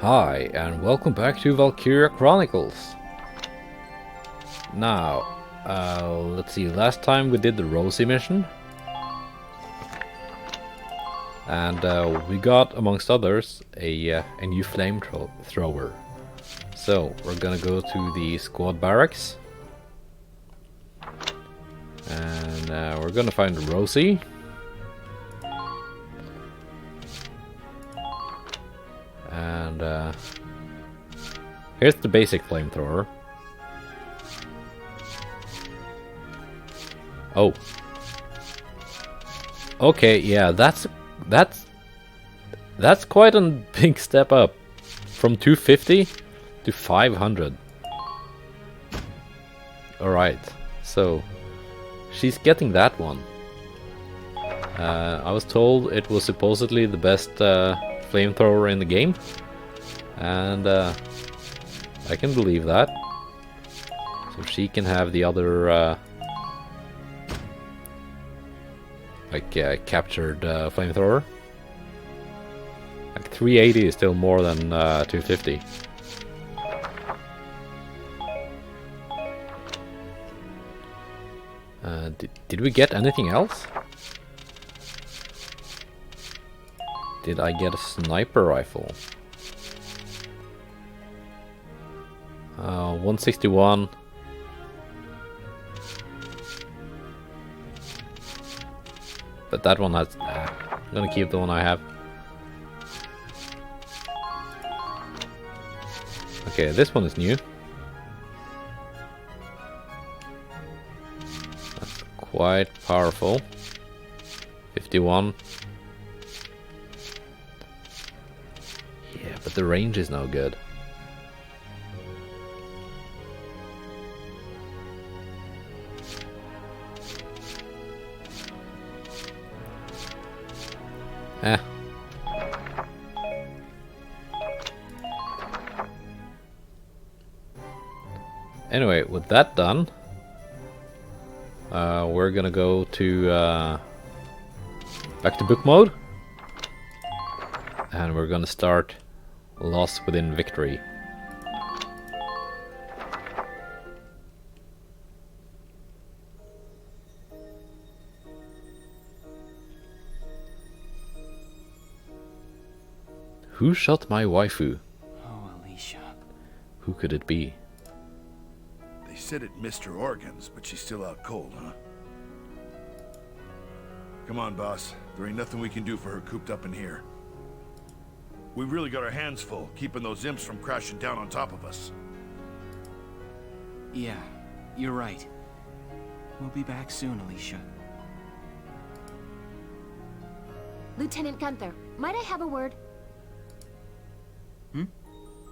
Hi, and welcome back to Valkyria Chronicles. Now, let's see, last time we did the Rosie mission. And we got, amongst others, a new flamethrower. So, we're gonna go to the squad barracks. And we're gonna find Rosie. And here's the basic flamethrower. Oh. Okay, yeah, that's quite a big step up. From 250 to 500. Alright, so she's getting that one. I was told it was supposedly the best flamethrower in the game. And I can believe that. So she can have the other captured flamethrower. Like 380 is still more than 250. Did we get anything else? Did I get a sniper rifle? 161. But that one has... I'm gonna keep the one I have. Okay, this one is new. That's quite powerful. 51. Yeah, but the range is no good. Anyway, with that done, we're gonna go to back to book mode, and we're gonna start Loss Within Victory. Who shot my waifu? Oh, Alicia. Who could it be? They said it missed her organs, but she's still out cold, huh? Come on, boss. There ain't nothing we can do for her cooped up in here. We've really got our hands full, keeping those imps from crashing down on top of us. Yeah, you're right. We'll be back soon, Alicia. Lieutenant Gunther, might I have a word?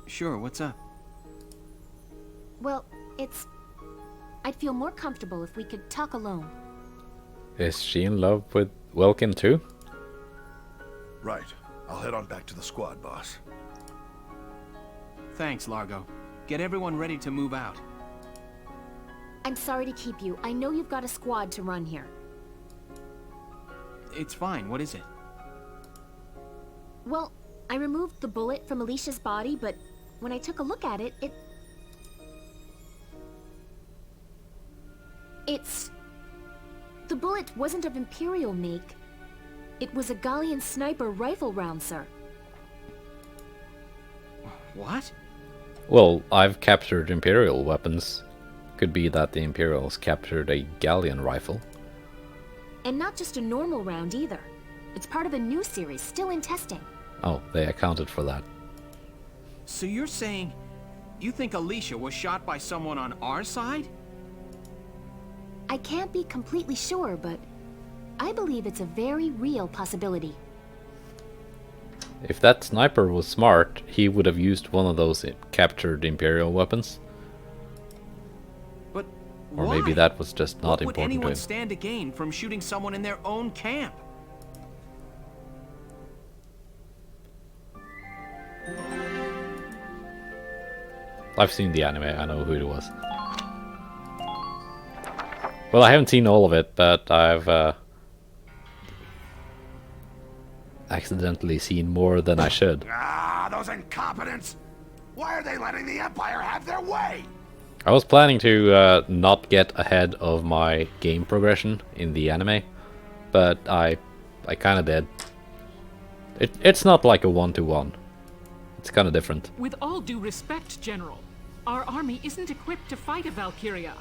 Sure, what's up? Well, I'd feel more comfortable if we could talk alone. Is she in love with Welkin too? Right. I'll head on back to the squad, boss. Thanks, Largo. Get everyone ready to move out. I'm sorry to keep you. I know you've got a squad to run here. It's fine, what is it? Well, I removed the bullet from Alicia's body, but when I took a look at it, the bullet wasn't of Imperial make. It was a Gallian sniper rifle round, sir. What? Well, I've captured Imperial weapons. Could be that the Imperials captured a Gallian rifle. And not just a normal round either. It's part of a new series, still in testing. Oh, they accounted for that. So you're saying you think Alicia was shot by someone on our side? I can't be completely sure, but I believe it's a very real possibility. If that sniper was smart, he would have used one of those captured Imperial weapons. But Or why? maybe that was just not what would important to anyone him. stand to gain from shooting someone in their own camp? I've seen the anime, I know who it was. Well, I haven't seen all of it, but I've accidentally seen more than I should. Ah, those incompetents! Why are they letting the Empire have their way? I was planning to not get ahead of my game progression in the anime, but I kind of did. It's not like a one-to-one. It's kind of different. With all due respect, General, our army isn't equipped to fight a Valkyria.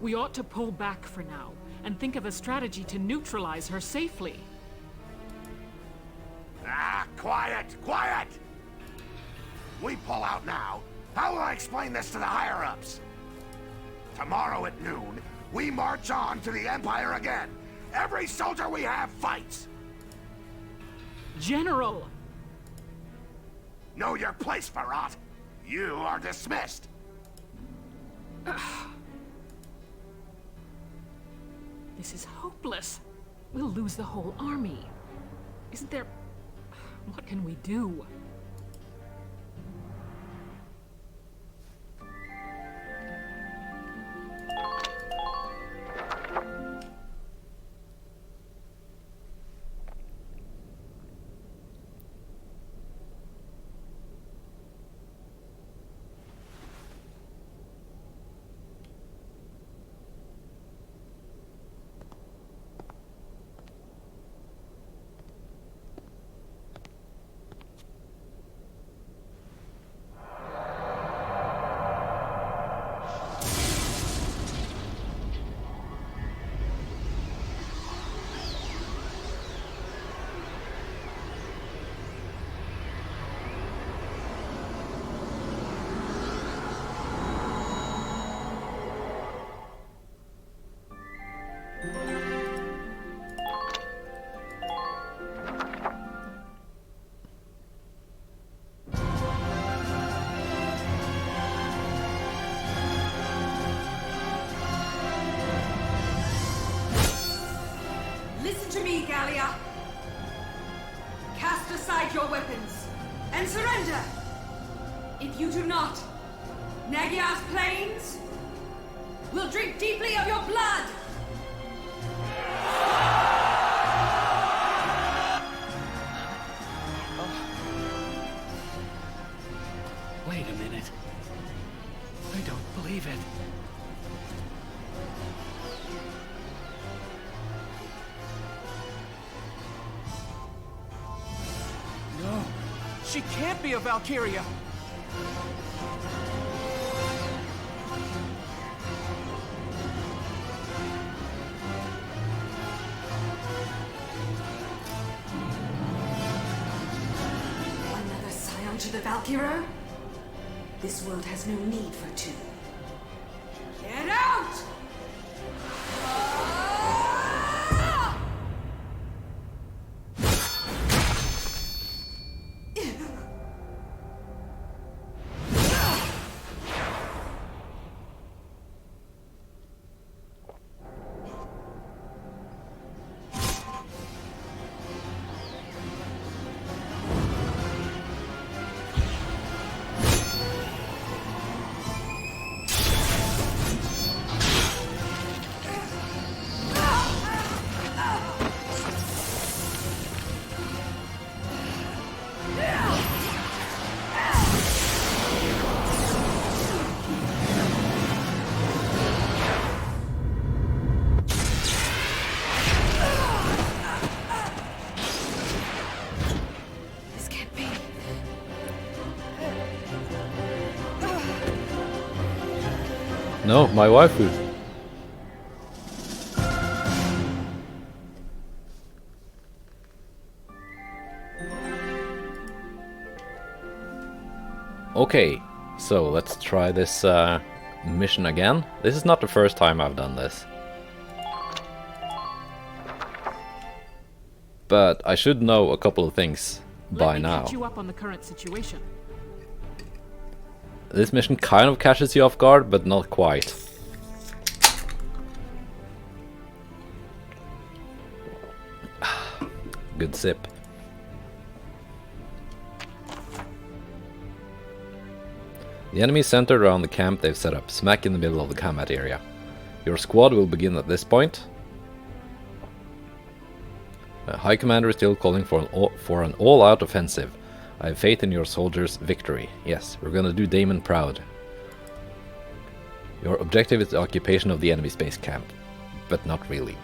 We ought to pull back for now and think of a strategy to neutralize her safely. Ah, quiet! Quiet! We pull out now. How will I explain this to the higher-ups? Tomorrow at noon, we march on to the Empire again. Every soldier we have fights. General! Know your place, Farrat. You are dismissed. This is hopeless. We'll lose the whole army. Isn't there... What can we do? Listen to me, Gallia. Cast aside your weapons and surrender. If you do not, Naggiar's plains will drink deeply of your blood. Wait a minute. I don't believe it. No, she can't be a Valkyria. Another scion to the Valkyria? This world has no need for two. Get out! This can't be. No, my waifu. Okay, so let's try this mission again. This is not the first time I've done this. But I should know a couple of things by Let me now. catch you up on the current situation. This mission kind of catches you off guard, but not quite. Good sip. The enemy is centered around the camp they've set up, smack in the middle of the combat area. Your squad will begin at this point. High Commander is still calling for an all-out offensive. I have faith in your soldiers' victory. Yes, we're gonna do Damon proud. Your objective is the occupation of the enemy space camp, but not really.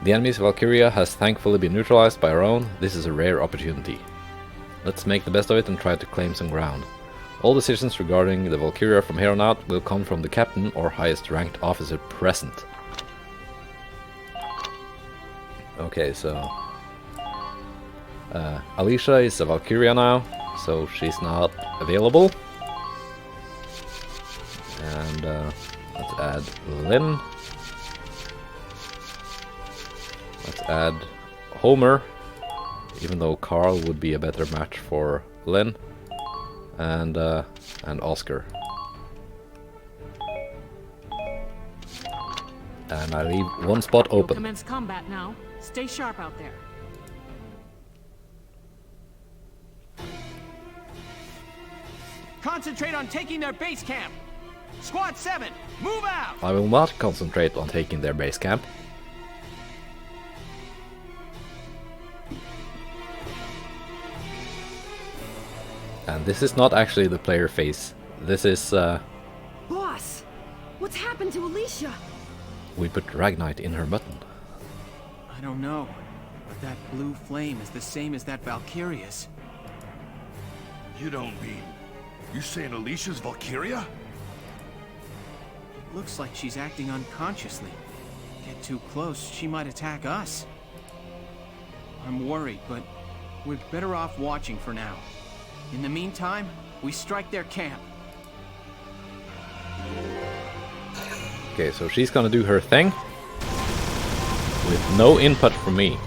The enemy's Valkyria has thankfully been neutralized by our own. This is a rare opportunity. Let's make the best of it and try to claim some ground. All decisions regarding the Valkyria from here on out will come from the captain or highest ranked officer present. Okay, so Alicia is a Valkyria now, so she's not available. And let's add Lynn. Let's add Homer, even though Carl would be a better match for Lynn. And Oscar. And I leave one spot You'll open. commence combat now. Stay sharp out there. Concentrate on taking their base camp. Squad 7, move out! I will not concentrate on taking their base camp. And this is not actually the player face. This is, Boss, what's happened to Alicia? we put Ragnite in her button. I don't know, but that blue flame is the same as that Valkyria's. You don't mean... You saying Alicia's Valkyria? It looks like she's acting unconsciously. Get too close, she might attack us. I'm worried, but we're better off watching for now. In the meantime, we strike their camp. Okay, so she's gonna do her thing with no input from me.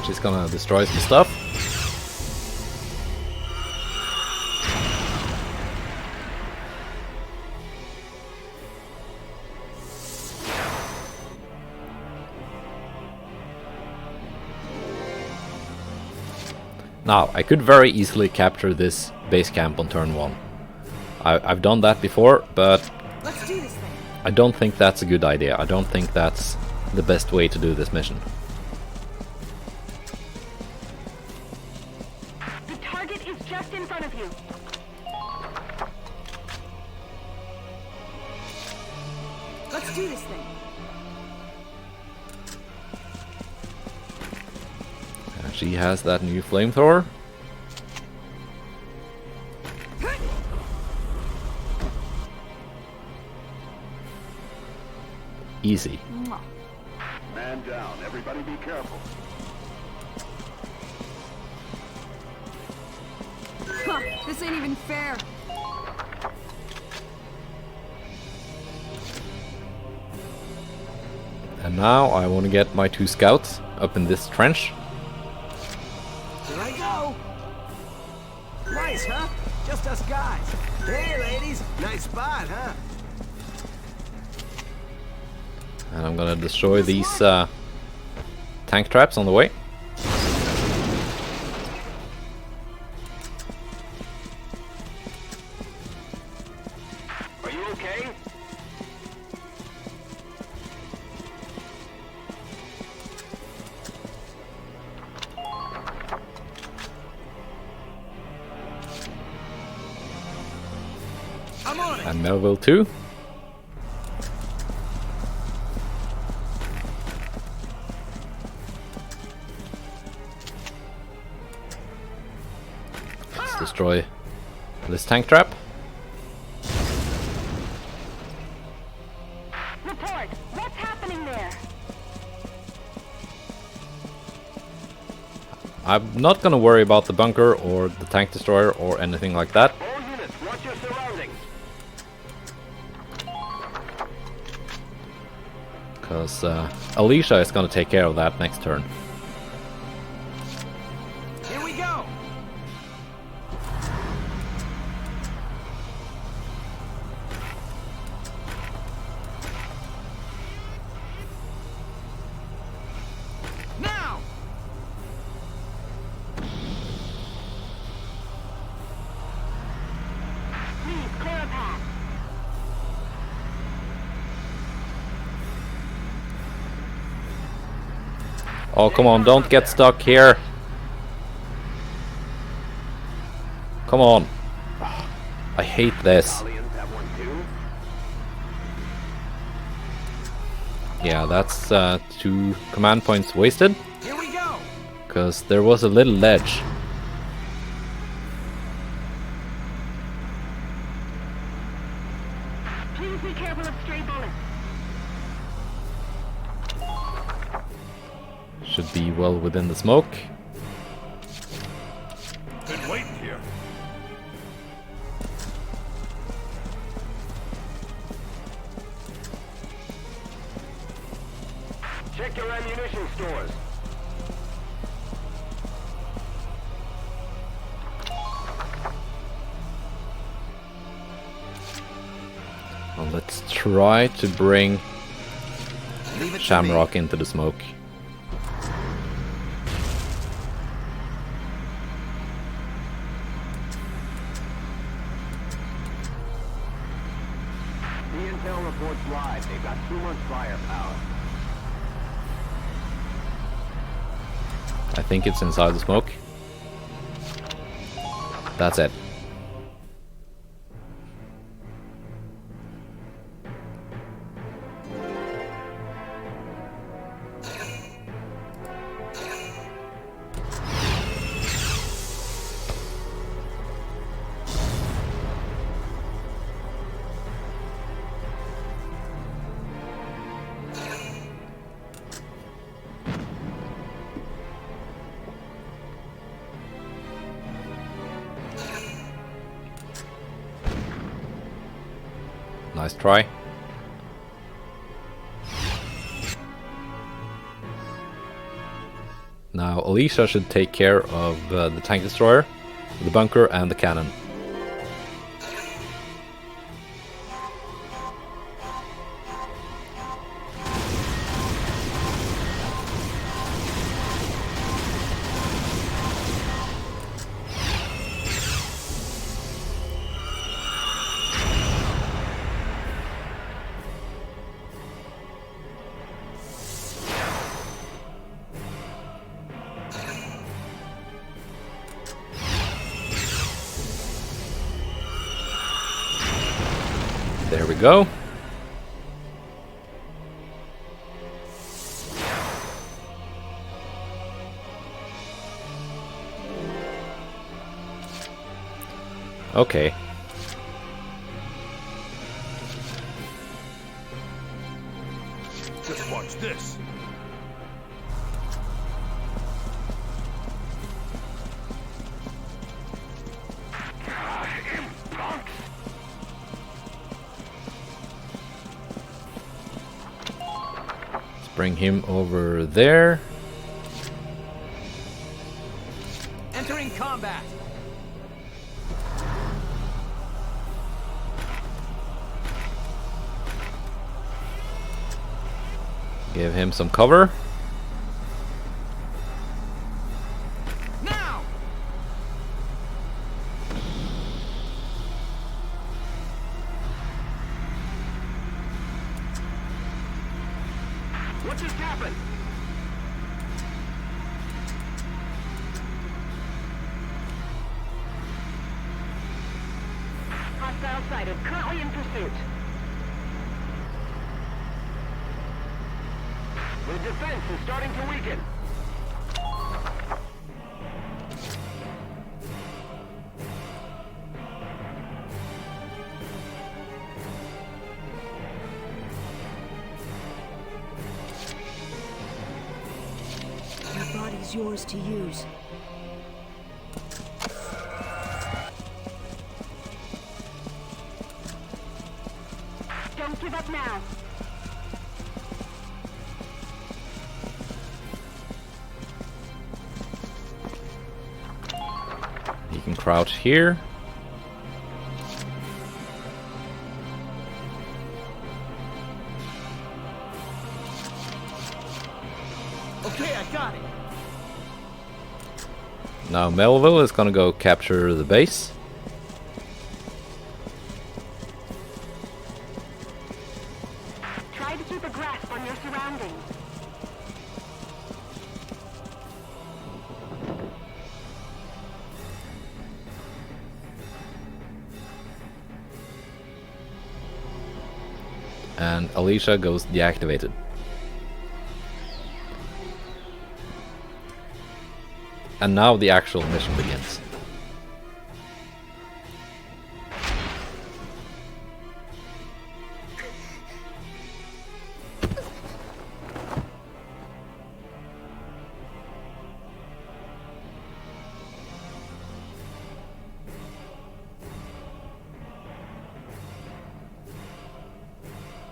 She's gonna destroy some stuff. Now, I could very easily capture this base camp on turn 1. I've done that before, but Let's do this thing. I don't think that's a good idea. I don't think that's the best way to do this mission. The target is just in front of you. Let's do this thing. And she has that new flamethrower. Easy. Man down. Everybody be careful. Huh, this ain't even fair. And now I want to get my 2 scouts up in this trench. Here I go! Nice, huh? Just us guys. Hey, ladies. Nice spot, huh? And I'm gonna destroy these tank traps on the way. Are you okay? I'm on it! And Melville too. Let's destroy this tank trap. Report. What's happening there? I'm not gonna worry about the bunker or the tank destroyer or anything like that. All units, watch your surroundings. Because Alicia is gonna take care of that next turn. Here we go! Now! Please clear a path. Oh, come on, don't get stuck here. Come on. I hate this. Aliens have one too. Yeah, that's 2 command points wasted. Here we go! Because there was a little ledge. Please be careful of stray bullets. Should be well within the smoke. Been waiting here. Check your ammunition stores. Well, let's try to bring Leave it to Shamrock into the smoke. The intel reports live. They've got too much firepower. I think it's inside the smoke. That's it. Nice try. Now Alicia should take care of the tank destroyer, the bunker and the cannon. There we go. Okay. Just watch this. Bring him over there. Entering combat! Give him some cover. Now! What just happened? Hostile sighted. Currently in pursuit. The defense is starting to weaken. Your body's yours to use. Don't give up now. You can crouch here. Okay, I got it. Now Melville is gonna go capture the base. Try to keep a grasp on your surroundings. And Alicia goes deactivated. And now the actual mission begins.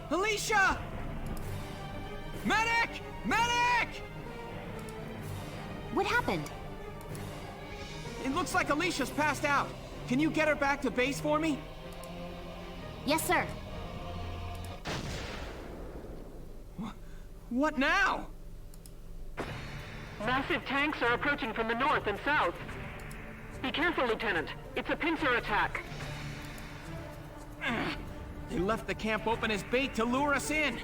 Alicia! Medic! Medic! What happened? It looks like Alicia's passed out. Can you get her back to base for me? Yes, sir. What now? Massive tanks are approaching from the north and south. Be careful, Lieutenant. It's a pincer attack. They left the camp open as bait to lure us in.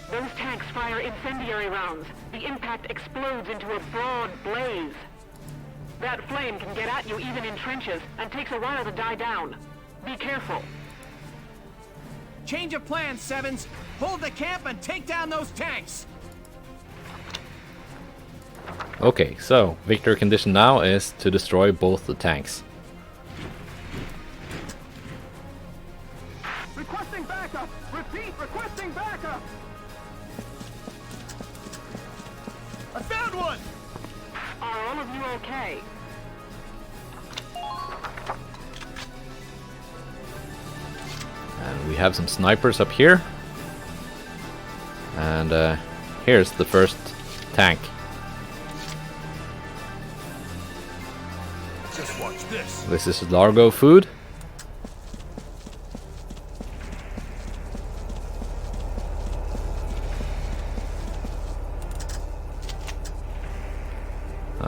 Those tanks fire incendiary rounds. The impact explodes into a broad blaze. That flame can get at you even in trenches, and takes a while to die down. Be careful. Change of plans, Sevens. Hold the camp and take down those tanks. Okay, so victory condition now is to destroy both the tanks. Requesting backup! Repeat, requesting backup! I found one! Are all of you okay? And we have some snipers up here. And here's the first tank. Just watch this. This is Largo food.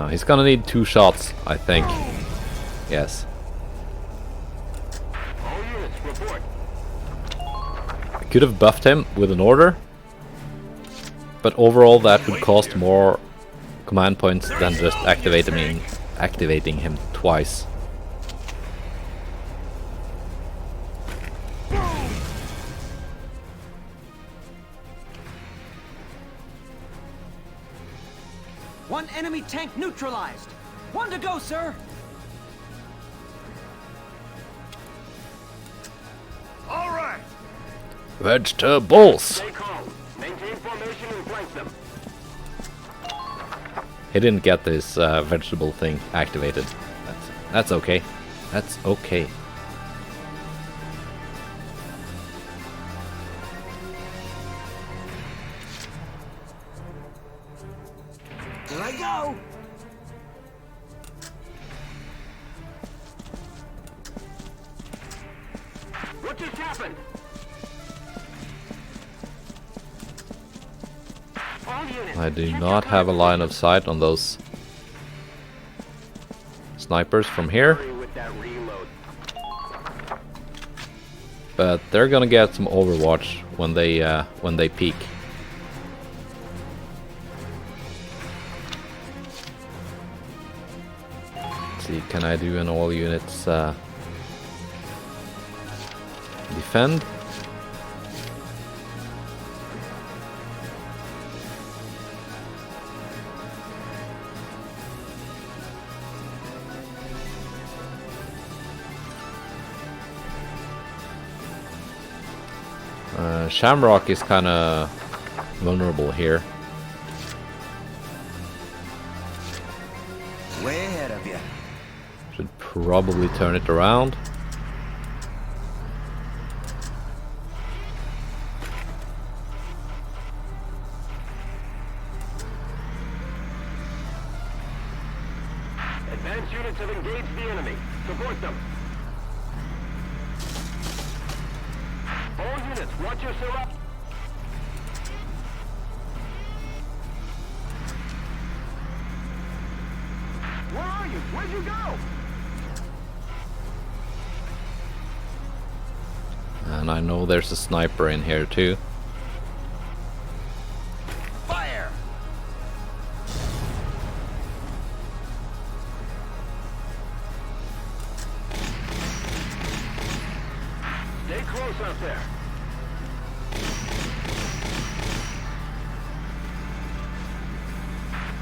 He's gonna need 2 shots, I think. Yes. All units, report. I could have buffed him with an order, but overall that would cost more command points than just activating him twice. One enemy tank neutralized. One to go, sir. All right. Vegetables! Stay calm. Maintain formation and flank them. He didn't get this vegetable thing activated. That's okay. That's okay. Here I go. What just happened? All units. I do check not your have a guns. line of sight on those snipers from here, Hurry with that reload. but they're gonna get some overwatch when they peek. Let's see, can I do an all units defend? Shamrock is kind of vulnerable here. Way ahead of you. Should probably turn it around. units have engaged the enemy. Support them. All units, watch your surroundings. Where are you? Where'd you go? And I know there's a sniper in here too. Fire! Stay close out there.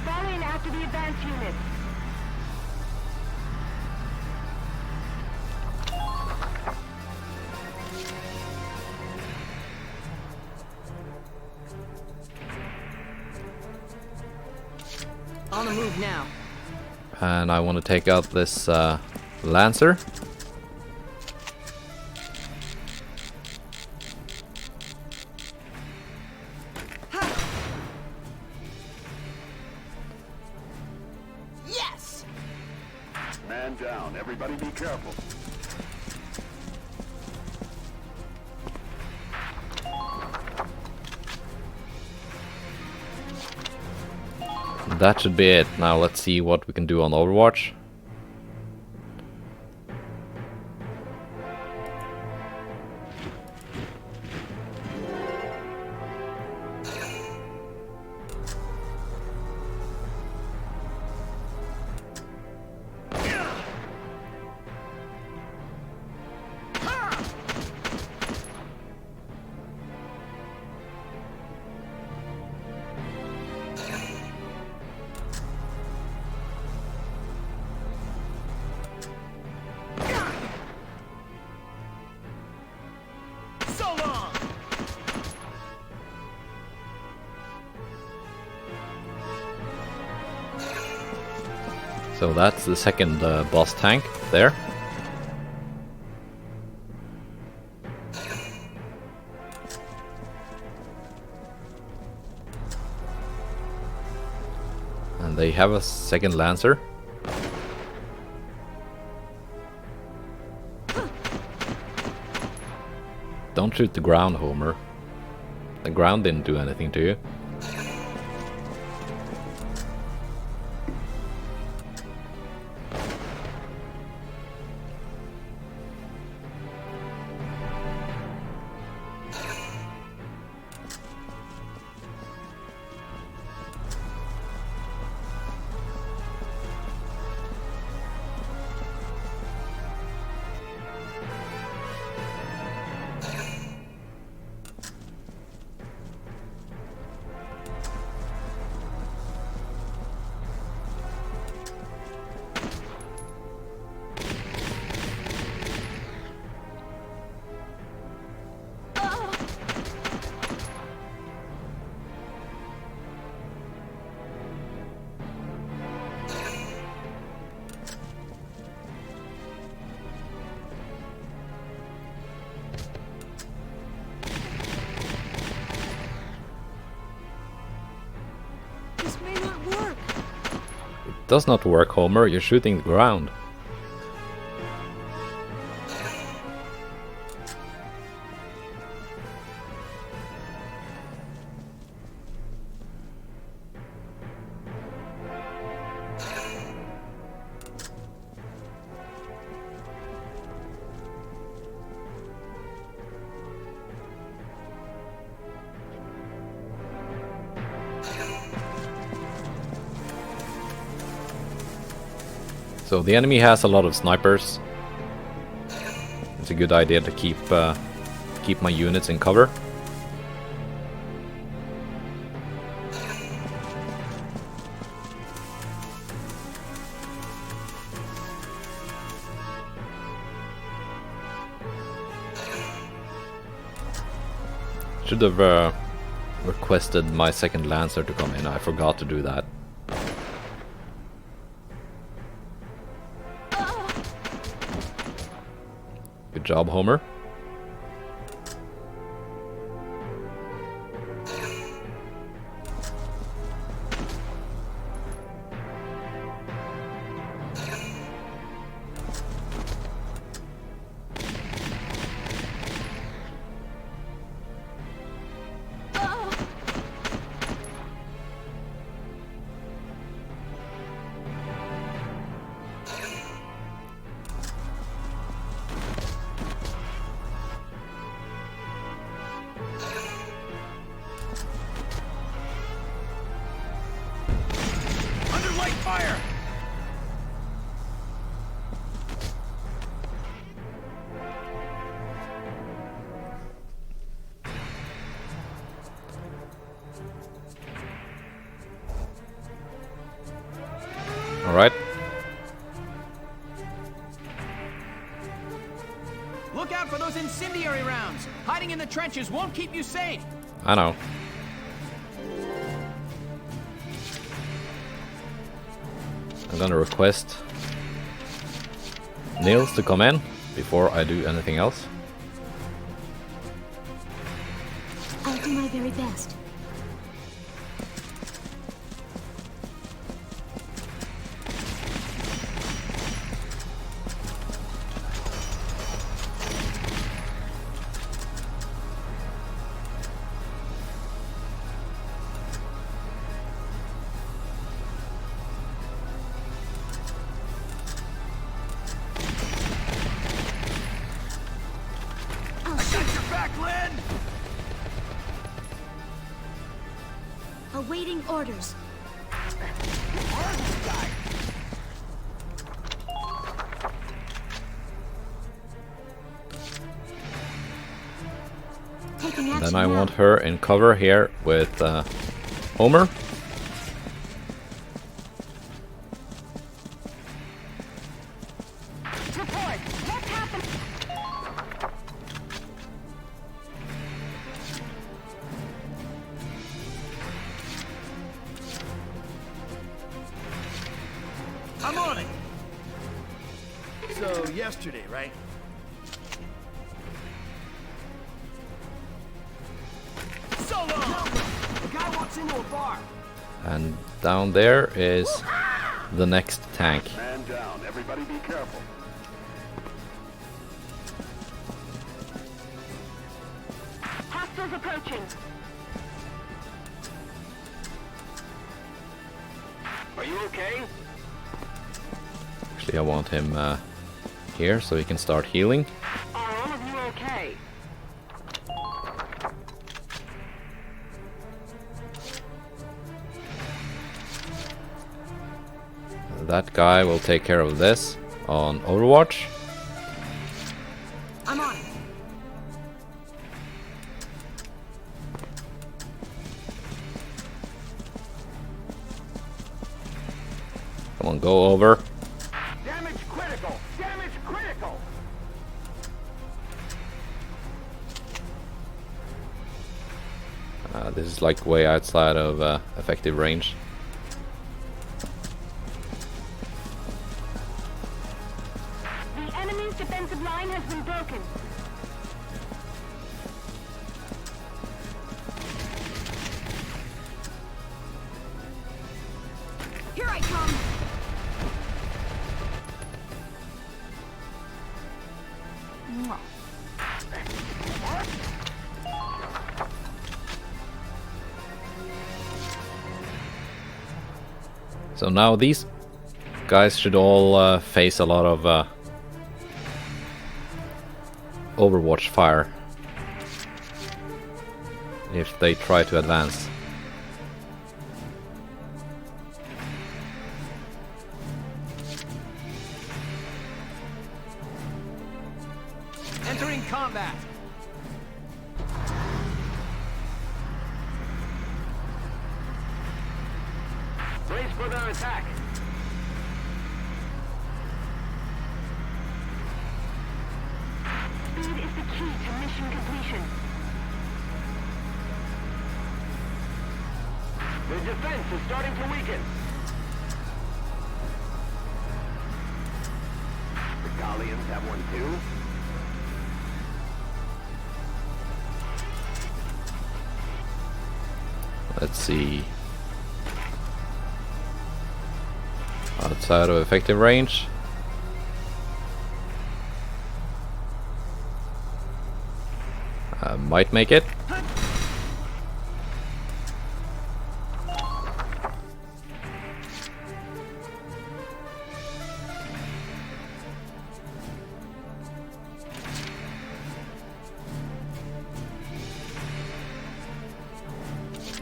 Fall in after the advance units. On the move now. And I want to take out this Lancer. Yes! Man down. Everybody be careful. That should be it. Now let's see what we can do on Overwatch. So long! So that's the second boss tank there. And they have a second Lancer. Don't shoot the ground, Homer. The ground didn't do anything to you. This may not work. It does not work, Homer. You're shooting the ground. So the enemy has a lot of snipers. It's a good idea to keep my units in cover. Should have requested my second Lancer to come in. I forgot to do that. Good job, Homer. Look out for those incendiary rounds! Hiding in the trenches won't keep you safe! I know. I'm gonna request Nils to come in before I do anything else. I'll do my very best. Awaiting orders. Taking action Then I now. want her in cover here with Homer. Report! What's happened? I'm on it! So, yesterday, right? Solo! The guy walks into a bar. And down there is the next tank. Man down. Everybody be careful. Hostiles approaching. Are you okay? Actually, I want him here so he can start healing. Are all of you okay? That guy will take care of this on Overwatch. I'm on it. Come on, go over. Damage critical! Damage critical! This is like way outside of effective range. The enemy's defensive line has been broken. Here I come. Mwah. So now these guys should all face a lot of Overwatch fire if they try to advance. Entering combat. Brace for their attack. Speed is the key to mission completion. The defense is starting to weaken. The Galleons have one too. Let's see. Outside of effective range. Might make it.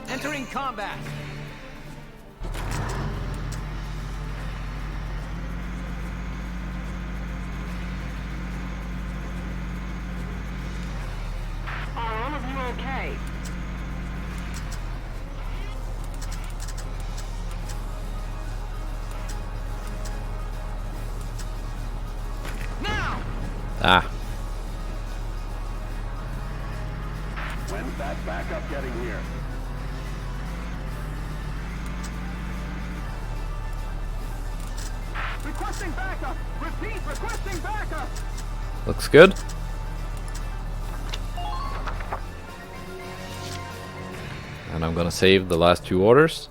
Entering combat. Are all of you okay? Now! Ah, that backup getting here? Requesting backup! Repeat, requesting backup! Looks good. And I'm gonna save the last 2 orders.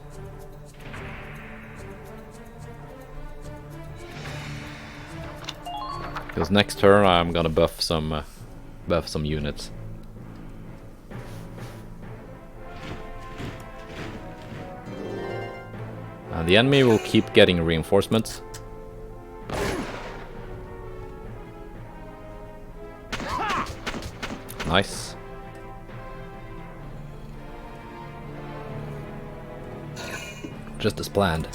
Because next turn I'm gonna buff some units. And the enemy will keep getting reinforcements. Nice. Just as planned.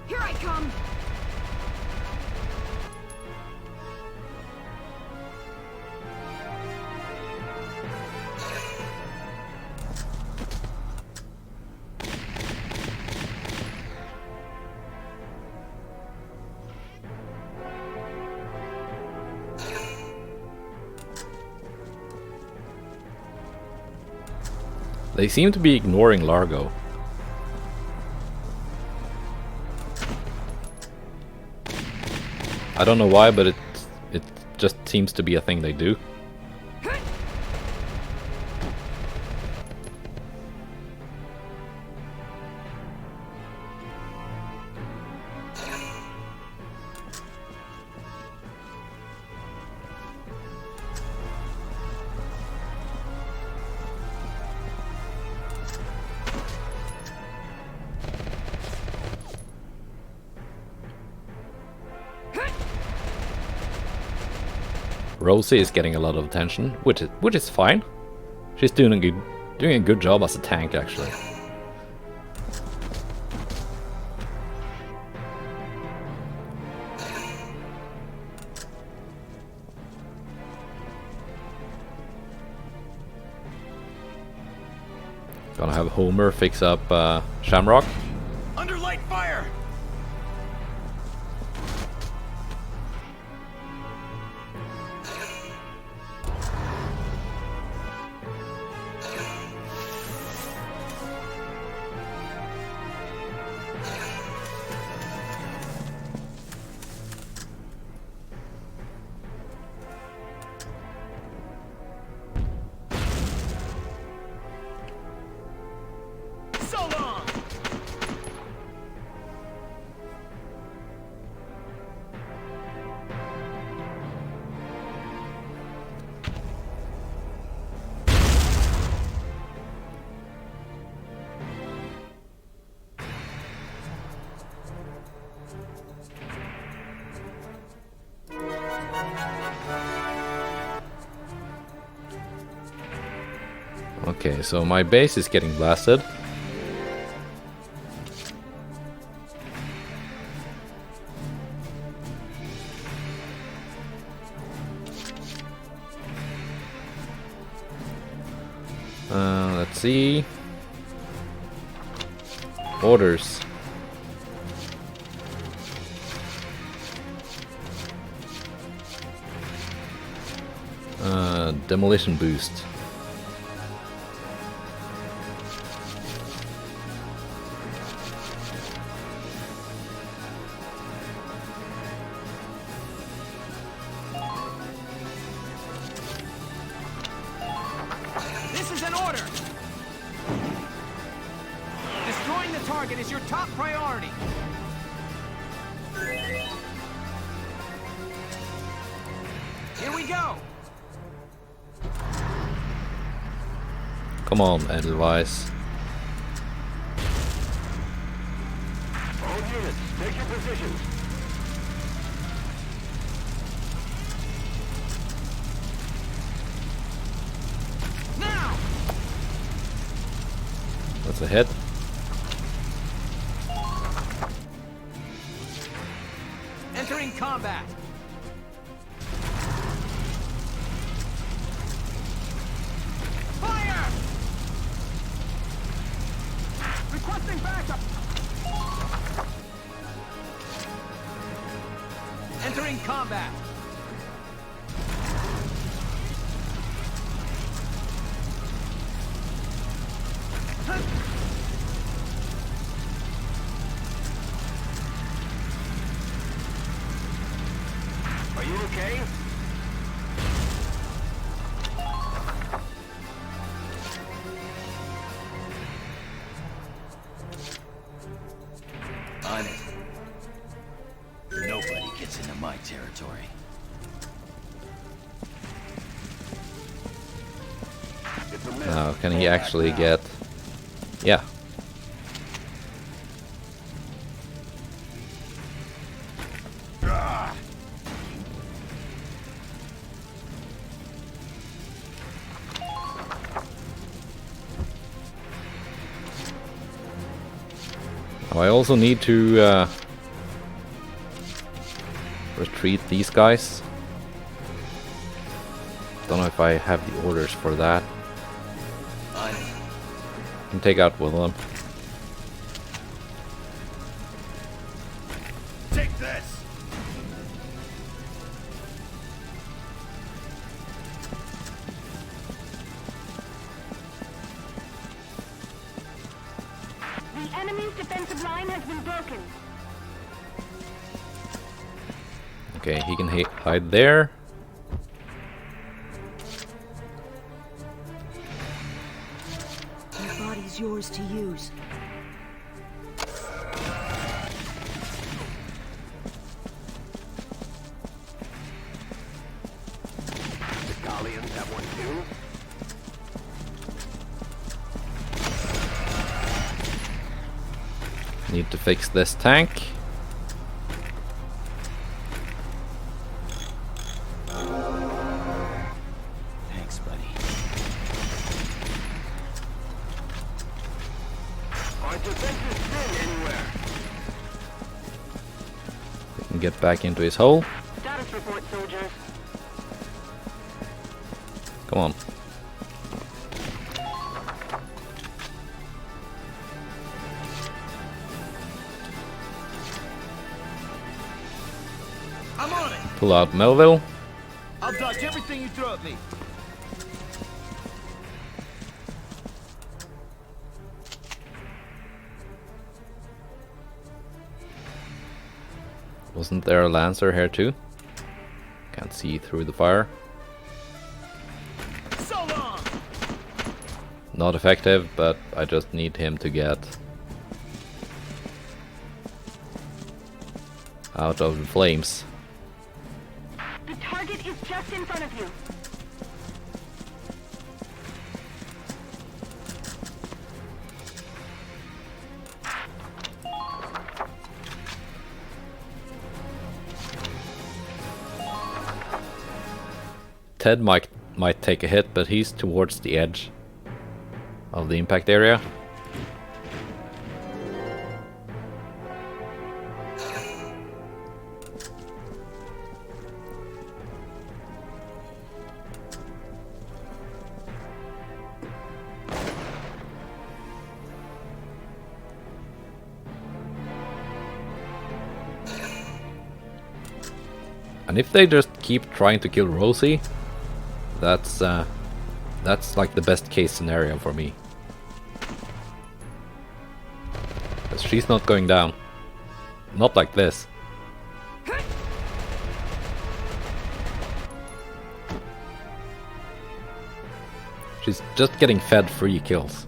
Here I come! They seem to be ignoring Largo. I don't know why, but it just seems to be a thing they do. Rosie is getting a lot of attention, which is fine. She's doing a good job as a tank, actually. Gonna have Homer fix up Shamrock. Under light fire! Okay, so my base is getting blasted. Let's see. Orders. Demolition boost. This is an order! Destroying the target is your top priority! Here we go! Come on, Edelweiss. All units, take your positions. Now! That's a hit. Entering combat! Fire! combat. Are you okay? On it. Nobody gets into my territory. It's a mess. Now, can he actually get... Yeah. Now I also need to retreat these guys. Don't know if I have the orders for that. On it. Can take out one of them. Take this! The enemy's defensive line has been broken. Okay, he can hide there. Your body's yours to use. The Galleons have one too. Need to fix this tank. Thanks, buddy. Our defenses thin anywhere. He can get back into his hole. Status report, soldiers. Come on. I'm on it. Pull out Melville. I'll dodge everything you throw at me. Wasn't there a Lancer here too? Can't see through the fire. So long. Not effective, but I just need him to get out of the flames. The target is just in front of you. Ted might take a hit, but he's towards the edge of the impact area. And if they just keep trying to kill Rosie, that's like the best case scenario for me. 'Cause she's not going down. Not like this. She's just getting fed free kills.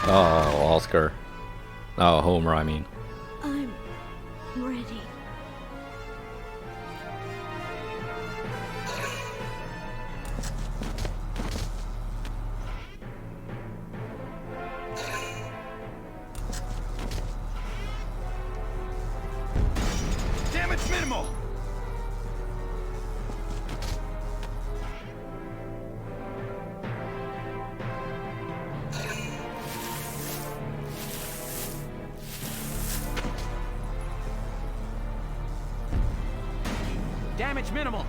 Oh, Oscar. Oh, Homer, I mean. I'm ready. Damage minimal! Damage minimal!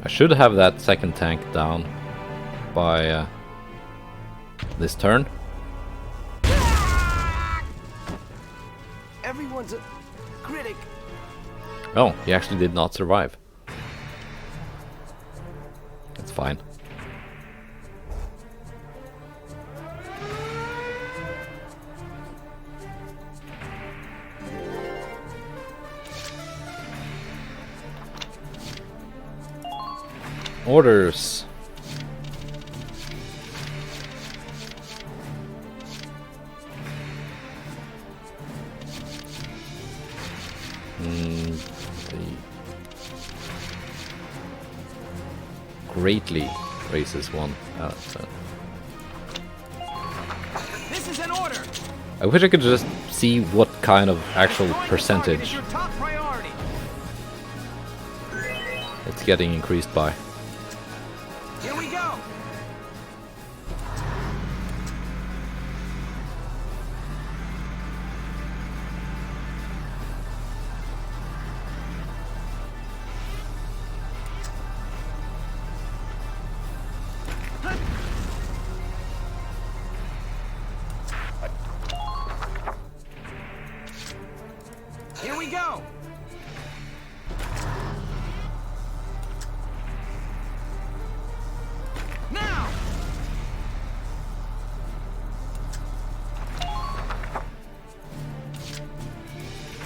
I should have that second tank down by this turn. Everyone's a critic. Oh, he actually did not survive. That's fine. Orders. Greatly raises one. This is an order. I wish I could just see what kind of actual Destroying the target is percentage your top priority. it's getting increased by. Here we go. Here we go. Now.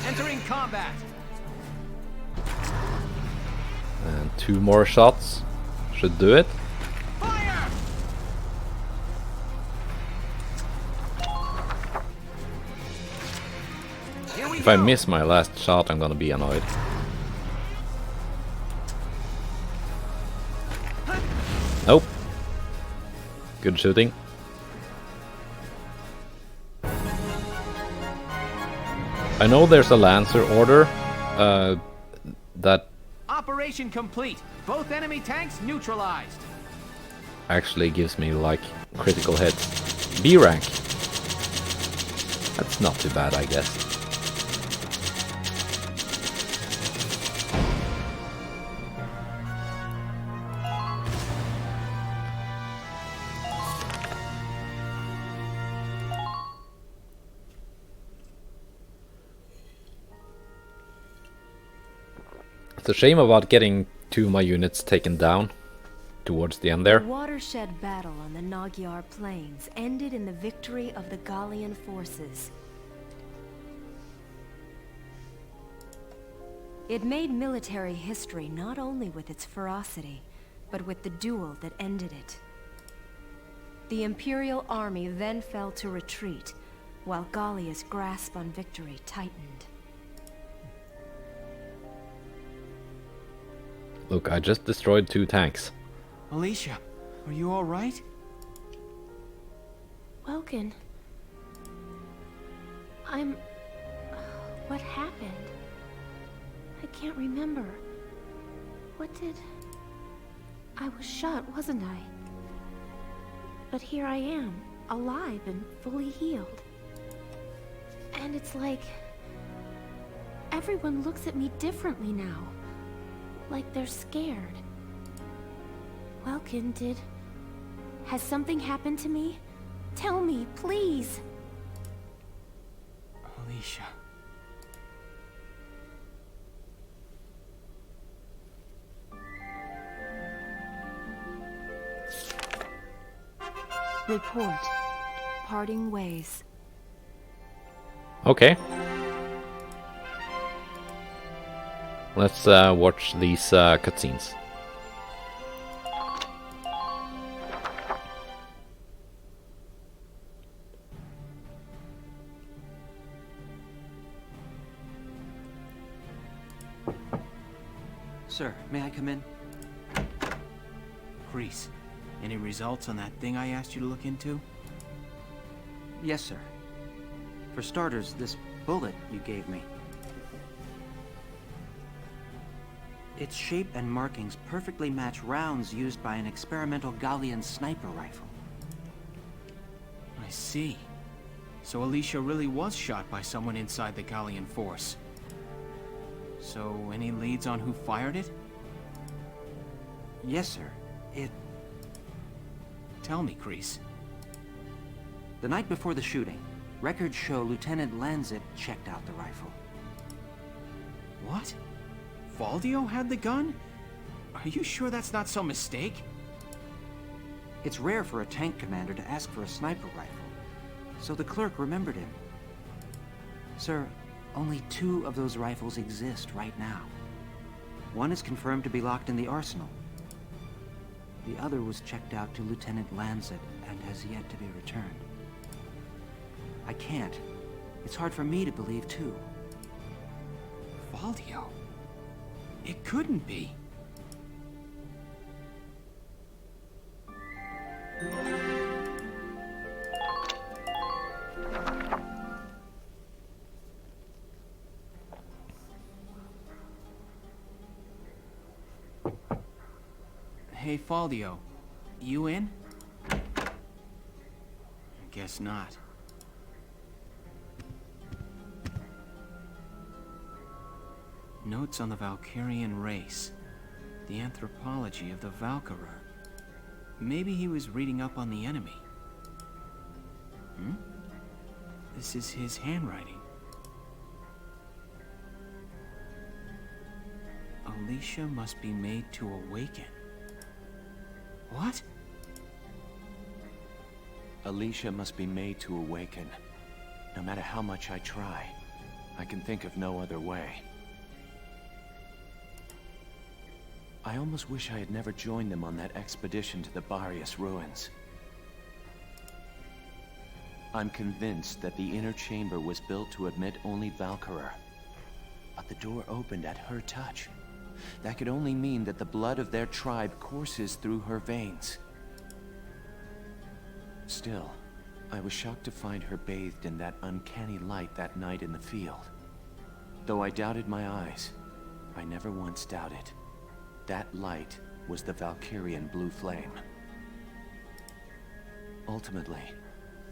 Entering combat. And 2 more shots should do it. Fire! Here we If go. I miss my last shot, I'm gonna be annoyed. Nope. Good shooting. I know there's a Lancer order that Operation complete. Both enemy tanks neutralized. actually gives me like critical hits. B rank. That's not too bad, I guess. It's a shame about getting 2 of my units taken down towards the end there. The watershed battle on the Naggiar plains ended in the victory of the Gallian forces. It made military history not only with its ferocity, but with the duel that ended it. The Imperial army then fell to retreat, while Gallia's grasp on victory tightened. Look, I just destroyed 2 tanks. Alicia, are you all right? Welkin. What happened? I can't remember. What did... I was shot, wasn't I? But here I am, alive and fully healed. And it's like... everyone looks at me differently now. Like they're scared. Welkin, has something happened to me? Tell me, please! Alicia. Report. Parting ways. Okay. Let's watch these cutscenes. Sir, may I come in? Kreese, any results on that thing I asked you to look into? Yes, sir. For starters, this bullet you gave me. Its shape and markings perfectly match rounds used by an experimental Gallian sniper rifle. I see. So Alicia really was shot by someone inside the Gallian force. So, any leads on who fired it? Yes, sir. Tell me, Kreese. The night before the shooting, records show Lieutenant Lanzet checked out the rifle. What? Valdio had the gun? Are you sure that's not some mistake? It's rare for a tank commander to ask for a sniper rifle, so the clerk remembered him. Sir, only 2 of those rifles exist right now. One is confirmed to be locked in the arsenal. The other was checked out to Lieutenant Lanzet and has yet to be returned. I can't. It's hard for me to believe, too. Valdio? It couldn't be. Hey, Valdio. You in? Guess not. Notes on the Valkyrian race. The anthropology of the Valkyrie. Maybe he was reading up on the enemy. This is his handwriting. Alicia must be made to awaken. What? Alicia must be made to awaken. No matter how much I try, I can think of no other way. I almost wish I had never joined them on that expedition to the Barius ruins. I'm convinced that the inner chamber was built to admit only Valkyria. But the door opened at her touch. That could only mean that the blood of their tribe courses through her veins. Still, I was shocked to find her bathed in that uncanny light that night in the field. Though I doubted my eyes, I never once doubted. That light was the Valkyrian blue flame. Ultimately,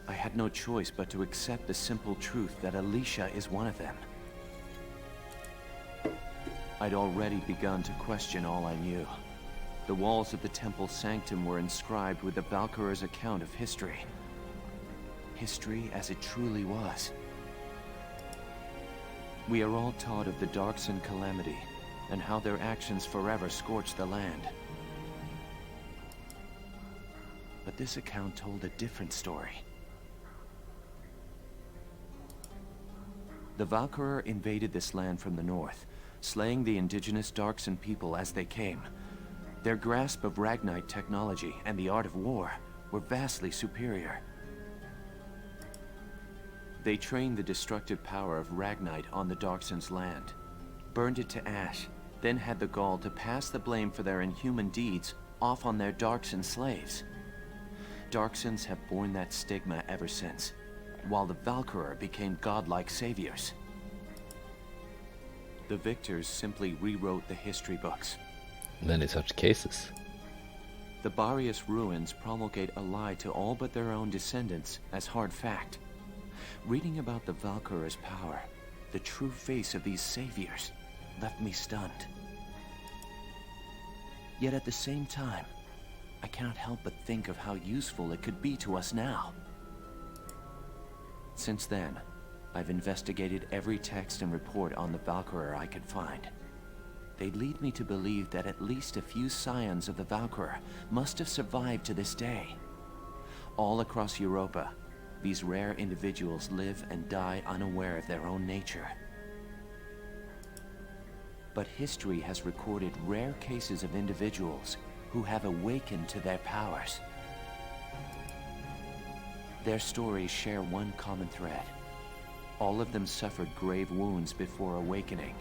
I had no choice but to accept the simple truth that Alicia is one of them. I'd already begun to question all I knew. The walls of the temple sanctum were inscribed with the Valkyrie's account of history. History as it truly was. We are all taught of the Darkson calamity, and how their actions forever scorched the land. But this account told a different story. The Valkyrie invaded this land from the north, slaying the indigenous Darkson people as they came. Their grasp of Ragnite technology and the art of war were vastly superior. They trained the destructive power of Ragnite on the Darkson's land, burned it to ash, then had the gall to pass the blame for their inhuman deeds off on their Darkson slaves. Darksons have borne that stigma ever since, while the Valkyrie became godlike saviors. The victors simply rewrote the history books. Many such cases. The Barius ruins promulgate a lie to all but their own descendants as hard fact. Reading about the Valkyrie's power, the true face of these saviors, left me stunned. Yet at the same time, I cannot help but think of how useful it could be to us now. Since then, I've investigated every text and report on the Valkyrie I could find. They lead me to believe that at least a few scions of the Valkyrie must have survived to this day. All across Europa, these rare individuals live and die unaware of their own nature. But history has recorded rare cases of individuals who have awakened to their powers. Their stories share one common thread. All of them suffered grave wounds before awakening.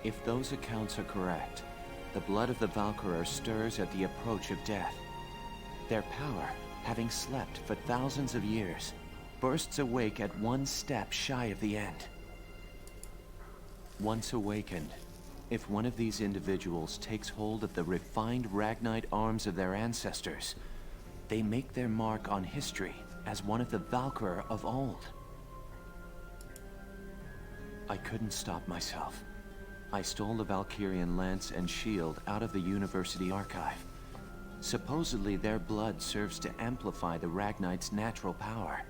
If those accounts are correct, the blood of the Valkyria stirs at the approach of death. Their power, having slept for thousands of years, bursts awake at one step shy of the end. Once awakened, if one of these individuals takes hold of the refined Ragnite arms of their ancestors, they make their mark on history as one of the Valkyria of old. I couldn't stop myself. I stole the Valkyrian lance and shield out of the university archive. Supposedly their blood serves to amplify the Ragnite's natural power.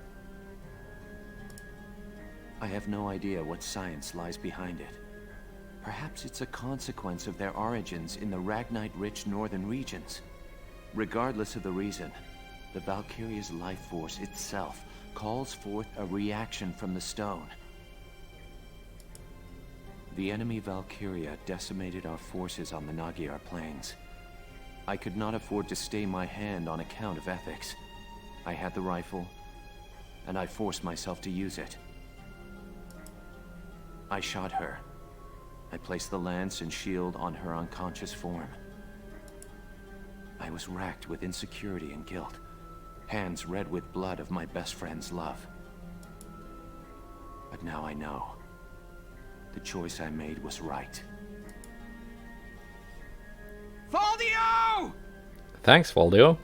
I have no idea what science lies behind it. Perhaps it's a consequence of their origins in the Ragnite-rich northern regions. Regardless of the reason, the Valkyria's life force itself calls forth a reaction from the stone. The enemy Valkyria decimated our forces on the Naggiar plains. I could not afford to stay my hand on account of ethics. I had the rifle, and I forced myself to use it. I shot her. I placed the lance and shield on her unconscious form. I was racked with insecurity and guilt, hands red with blood of my best friend's love. But now I know. The choice I made was right. Faldio! Thanks, Valdio.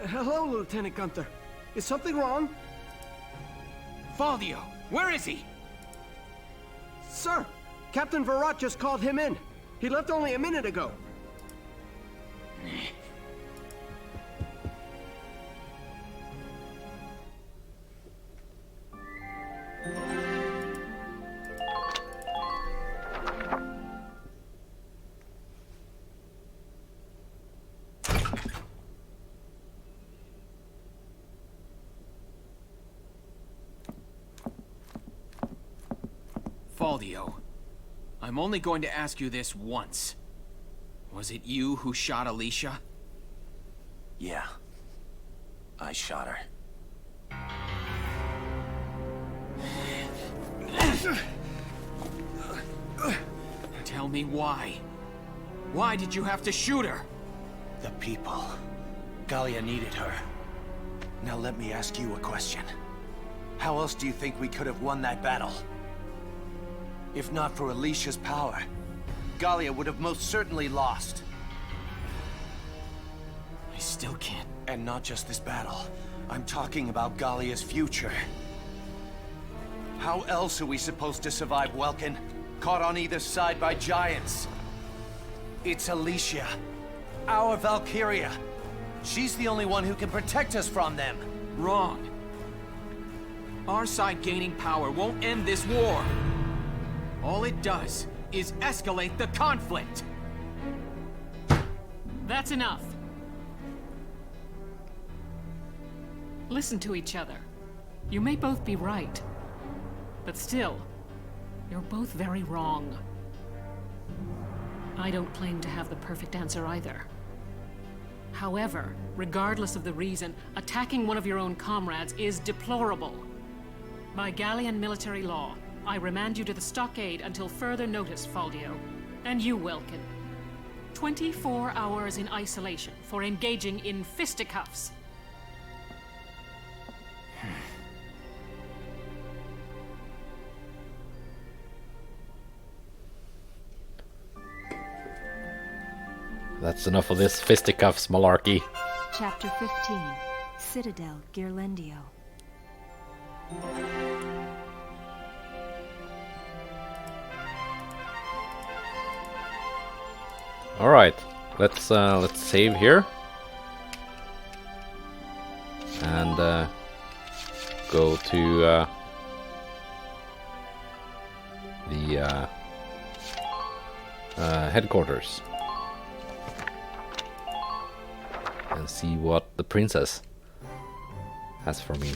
Hello, Lieutenant Gunther. Is something wrong? Faldio, where is he? Sir, Captain Virat just called him in. He left only a minute ago. Faldio, I'm only going to ask you this once. Was it you who shot Alicia? Yeah. I shot her. Tell me why. Why did you have to shoot her? The people. Gallia needed her. Now let me ask you a question. How else do you think we could have won that battle? If not for Alicia's power, Gallia would have most certainly lost. I still can't. And not just this battle. I'm talking about Gallia's future. How else are we supposed to survive Welkin? Caught on either side by giants. It's Alicia. Our Valkyria. She's the only one who can protect us from them. Wrong. Our side gaining power won't end this war. All it does is escalate the conflict. That's enough. Listen to each other. You may both be right, but still, you're both very wrong. I don't claim to have the perfect answer either. However, regardless of the reason, attacking one of your own comrades is deplorable. By Gallian military law, I remand you to the stockade until further notice, Faldio. And you, Welkin. 24 hours in isolation for engaging in fisticuffs. That's enough of this fisticuffs malarkey. Chapter 15, Citadel Ghirlandaio. All right, let's save here and go to the headquarters and see what the princess has for me.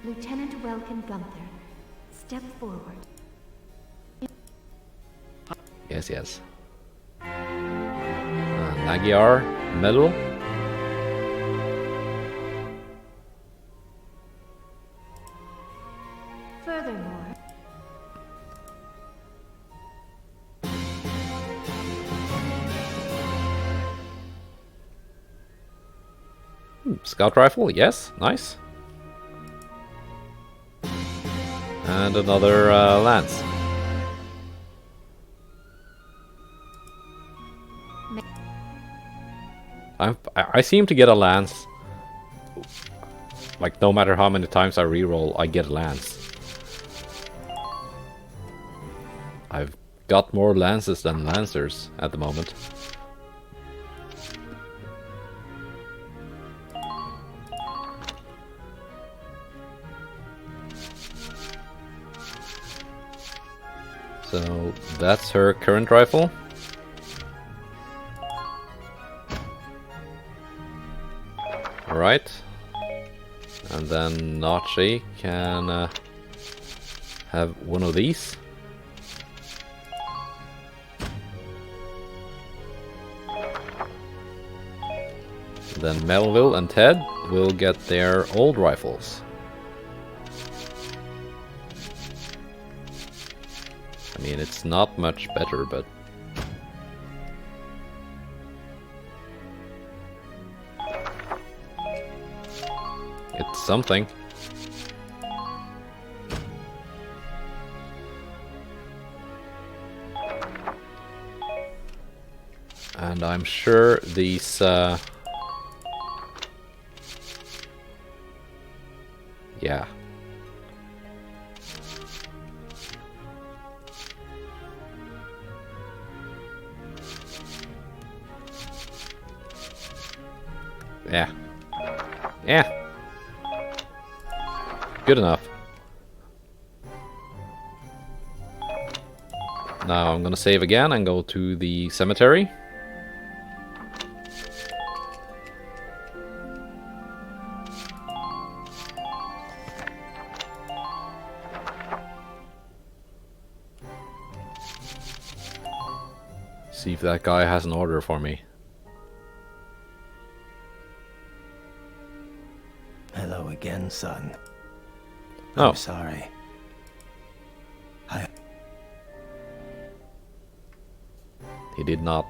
Lieutenant Welkin Gunther, step forward. Yes. Naggiar medal. scout rifle, yes, nice. And another lance. I seem to get a lance. Like, no matter how many times I reroll, I get a lance. I've got more lances than lancers at the moment. So that's her current rifle. Alright. And then Nachi can have one of these. Then Melville and Ted will get their old rifles. I mean, it's not much better, but... it's something. And I'm sure these... yeah. Yeah. Yeah. Good enough. Now I'm gonna save again and go to the cemetery. See if that guy has an order for me. Hello again, son. Oh. I'm sorry. He did not.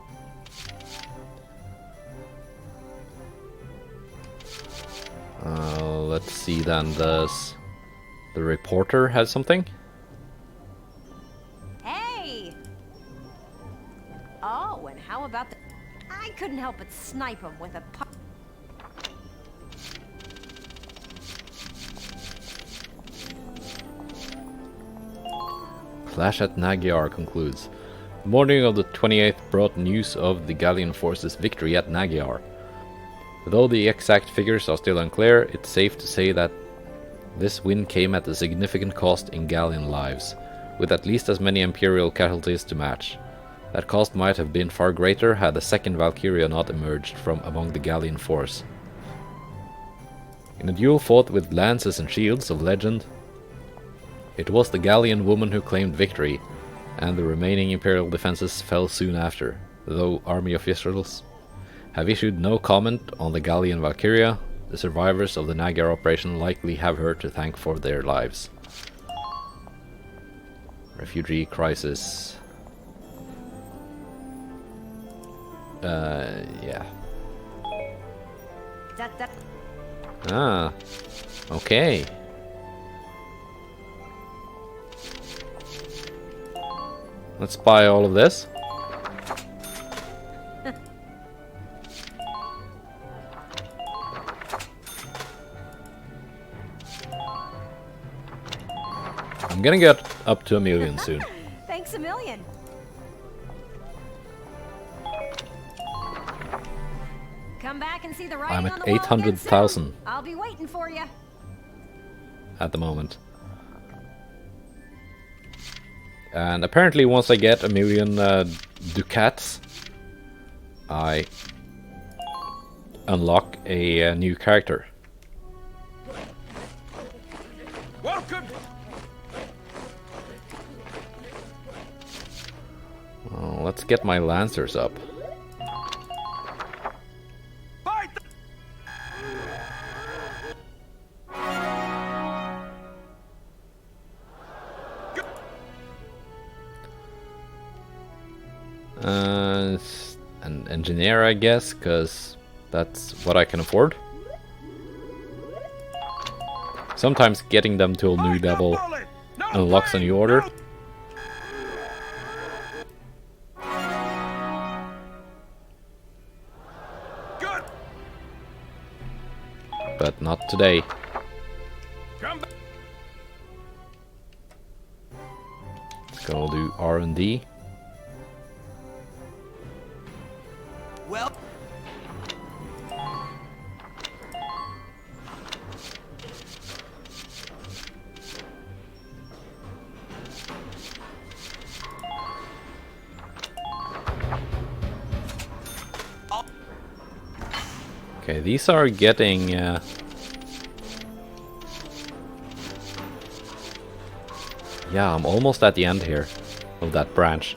Let's see then, does the reporter have something? Hey! Oh, and how about the... I couldn't help but snipe him with a Clash at Naggiar concludes. The morning of the 28th brought news of the Gallian forces' victory at Naggiar. Though the exact figures are still unclear, it's safe to say that this win came at a significant cost in Gallian lives, with at least as many Imperial casualties to match. That cost might have been far greater had the second Valkyria not emerged from among the Gallian force. In a duel fought with lances and shields of legend, it was the Gallian woman who claimed victory, and the remaining Imperial defenses fell soon after, though army officials have issued no comment on the Gallian Valkyria. The survivors of the Naggiar operation likely have her to thank for their lives. Refugee crisis. Yeah. Ah, okay. Let's buy all of this. I'm gonna get up to 1 million soon. Thanks a million. Come back and see the writing I'm on at the wall again 800,000 soon. I'll be waiting for you. at the moment. And apparently once I get 1 million ducats, I unlock a new character. Welcome. Well, let's get my lancers up. An engineer, I guess, because that's what I can afford. Sometimes getting them to a new level unlocks a new order. But not today. Let's go do R&D. Well. Okay, these are getting yeah, I'm almost at the end here of that branch.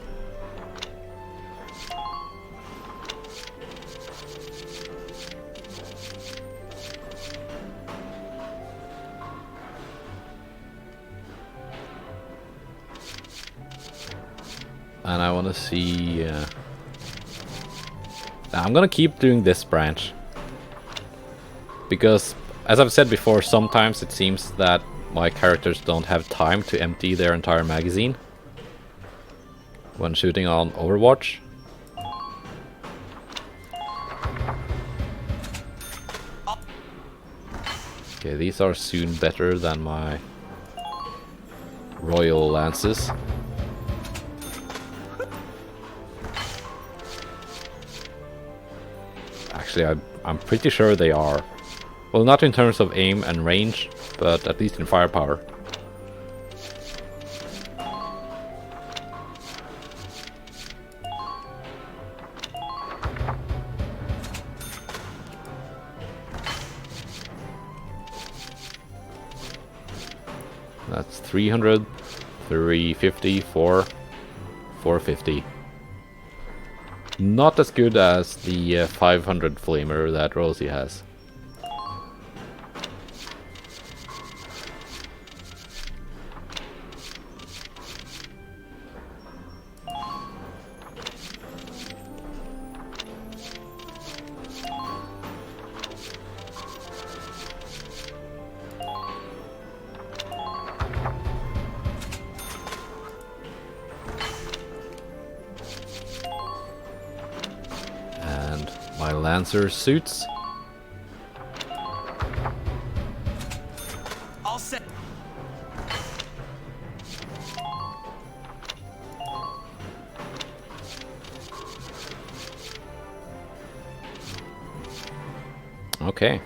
And I want to see I'm gonna keep doing this branch. Because, as I've said before, sometimes it seems that my characters don't have time to empty their entire magazine when shooting on Overwatch. Okay, these are soon better than my Royal Lances. Actually, I'm pretty sure they are. Well, not in terms of aim and range, but at least in firepower. That's 300, 350, 450. Not as good as the 500 flamer that Rosie has. My Lancer suits. All set. Okay.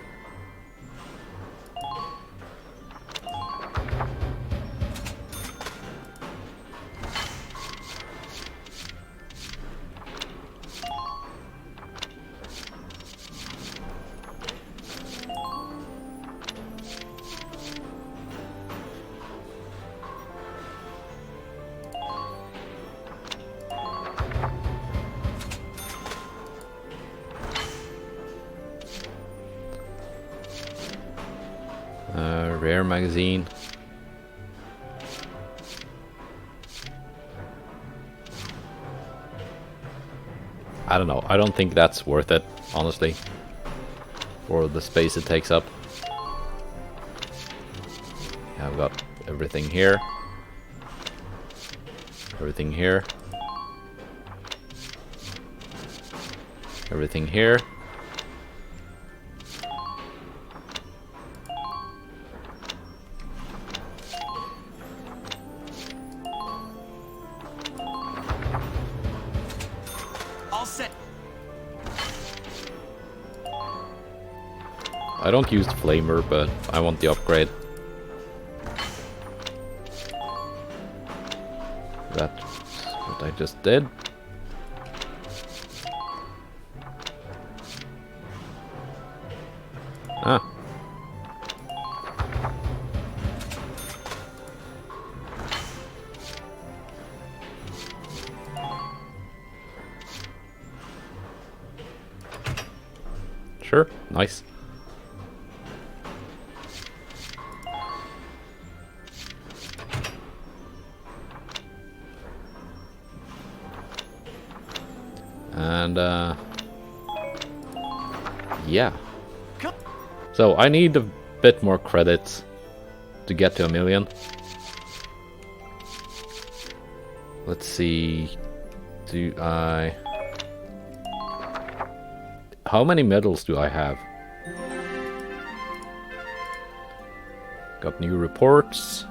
Rare magazine. I don't know. I don't think that's worth it, honestly, for the space it takes up. Yeah, I've got everything here. Everything here. Everything here. I don't use the flamer, but I want the upgrade. That's what I just did. Ah. Sure, nice. And yeah. So I need a bit more credits to get to 1,000,000. Let's see. Do I... How many medals do I have? Got new reports.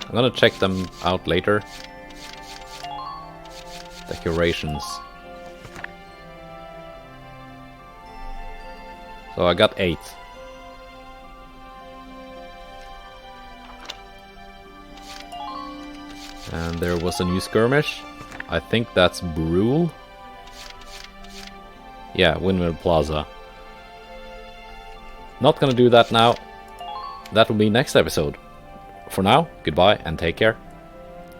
I'm gonna check them out later. Decorations. So I got 8. And there was a new skirmish. I think that's Brule. Yeah, Windmill Plaza. Not gonna do that now. That will be next episode. For now, goodbye and take care.